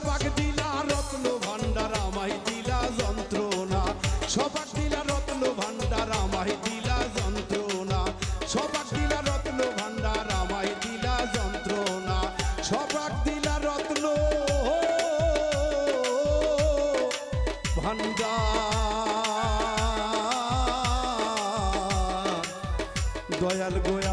সবাক দিলা রত্ন ভান্ডার আমায় দিলা যন্ত্রণা সবাক দিলা রত্ন ভান্ডার আমায় দিলা যন্ত্রণা সবাক দিলা রত্ন ভান্ডার আমায় দিলা যন্ত্রণা সবাক দিলা রত্ন ভান্ডার দয়াল গোয়া